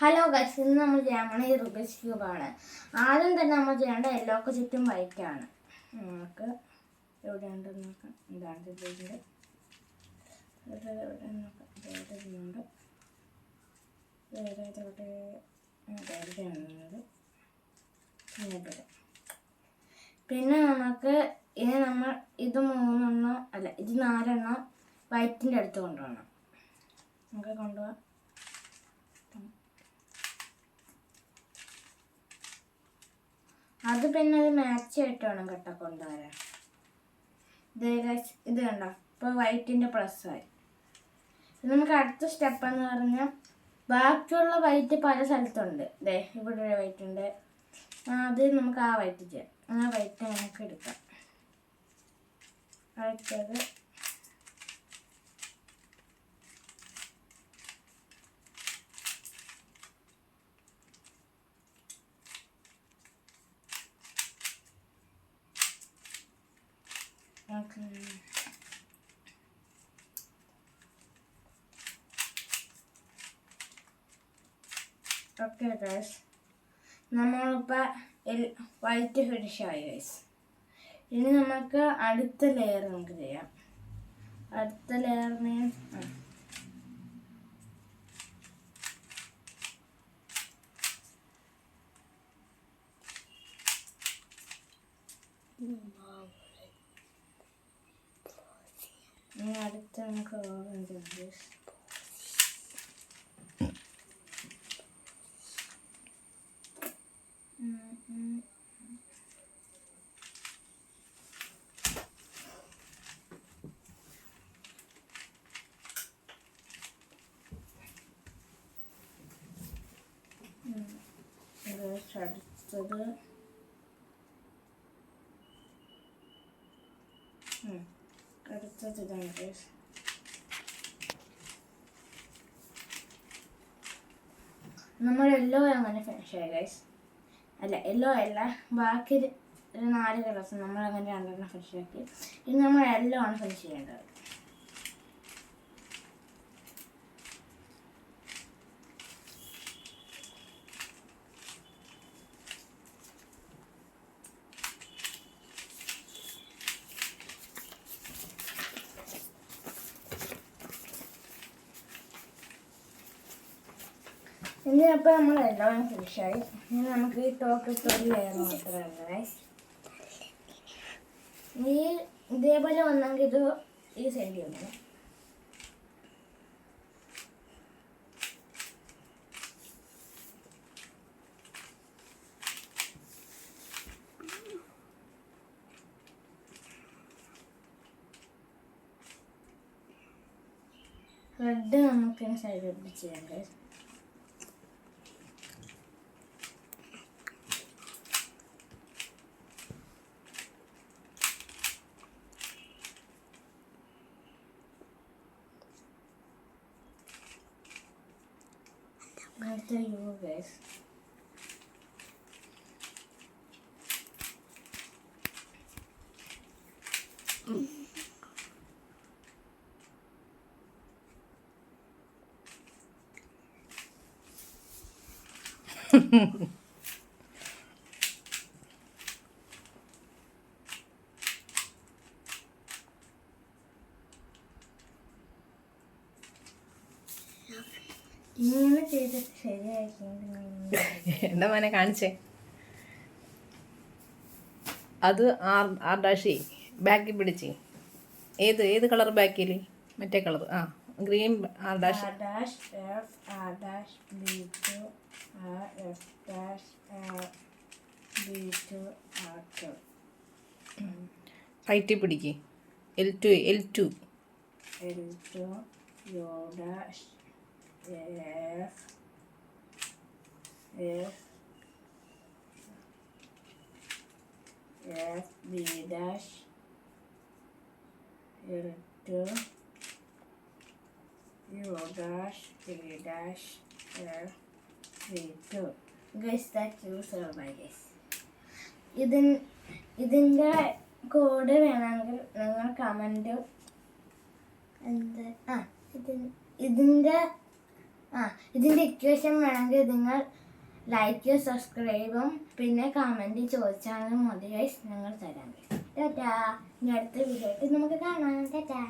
Hello guys, ഇന്ന് നമ്മൾ ചെയ്യാൻ ഈ റുബിക്സ് ക്യൂബാണ്. ആദ്യം തന്നെ നമ്മൾ ചെയ്യേണ്ട യെല്ലോക്ക് ചുറ്റും വൈറ്റാണ്. നമുക്ക് എവിടെ ഉണ്ടെന്ന് നോക്കാം. ഇതാണ് ഇതിൻ്റെ എവിടെ നോക്കാം. ഇവിടെയുണ്ട്, പിന്നെ നമുക്ക് ഇനി നമ്മൾ ഇത് 3 അല്ല ഇത് 4 വൈറ്റിൻ്റെ അടുത്ത് കൊണ്ടുപോകണം. നമുക്ക് കൊണ്ടുപോകാം. അത് പിന്നെ അത് മാച്ച് ആയിട്ട് വേണം കേട്ടോ കൊണ്ടുവരാൻ. ഇത് കണ്ടോ, ഇപ്പോൾ വൈറ്റിൻ്റെ പ്ലസ്സായി. നമുക്ക് അടുത്ത സ്റ്റെപ്പ് എന്ന് പറഞ്ഞാൽ ബാക്കിയുള്ള വൈറ്റ് പല സ്ഥലത്തുണ്ട്. ഇവിടെ ഒരു വൈറ്റ് ഉണ്ട്, അത് നമുക്ക് ആ വൈറ്റ് ചെയ്യാം. ആ വൈറ്റ് നമുക്ക് എടുക്കാം. അടുത്തത് ഓക്കെ ഗൈസ്, നമ്മളിപ്പോൾ വൈറ്റ് ഫിനിഷായി ഗൈസ്. ഇനി നമുക്ക് അടുത്ത ലെയർ നമുക്ക് ചെയ്യാം. അടുത്ത ലെയറിന് അടുത്ത നമുക്ക് ഓറഞ്ച് ഗൈസ്. അടുത്തത് ഇതാണ് ഗൈസ്. നമ്മൾ യെല്ലോ അങ്ങനെ ഫിനിഷായി ഗൈസ്. അല്ല, യെല്ലോ അല്ല, ബാക്കി 4 കളേഴ്സ് നമ്മളങ്ങനെ 2 ഫിനിഷാക്കി. ഇനി നമ്മൾ യെല്ലോ ആണ് ഫിനിഷ് ചെയ്യേണ്ടത്. ഇനി അപ്പോൾ നമ്മൾ എല്ലാം ഫിനിഷായി. ഇനി നമുക്ക് ഈ ടോപ്പിൽ ഒരു ലെയർ മാത്രമേ ഈ ഇതേപോലെ വന്നെങ്കിൽ ഇത് ഈ സൈഡിൽ വന്നു. റെഡ് നമുക്ക് സൈഡിൽ ചെയ്യാം. I'll tell you guys. ഇങ്ങനെ ചെയ്തിട്ട് ശരിയാക്കി എന്താ മോനെ കാണിച്ചേ? അത് R' ബാക്കിൽ പിടിച്ച് ഏത് കളർ ബാക്കിൽ? മറ്റേ കളർ ഗ്രീൻ R'. റൈറ്റിൽ പിടിക്ക്. L2 F B dash L2 U dash P dash F B2. Guys, that's user by guys. ഇതിൻ്റെ കോഡ് വേണമെങ്കിൽ നിങ്ങൾ കമൻറ്റ് ഇതിൻ്റെ ഇതിൻ്റെ ഇക്വേഷൻ വേണമെങ്കിൽ നിങ്ങൾ ലൈക്കും സബ്സ്ക്രൈബും പിന്നെ കമൻറ്റ് ചോദിച്ചാലും മതി ഗൈസ്, ഞങ്ങൾ തരാം. ടാറ്റാ. ഇനി അടുത്ത വീഡിയോ ആയിട്ട് നമുക്ക് കാണാം. ടാറ്റാ.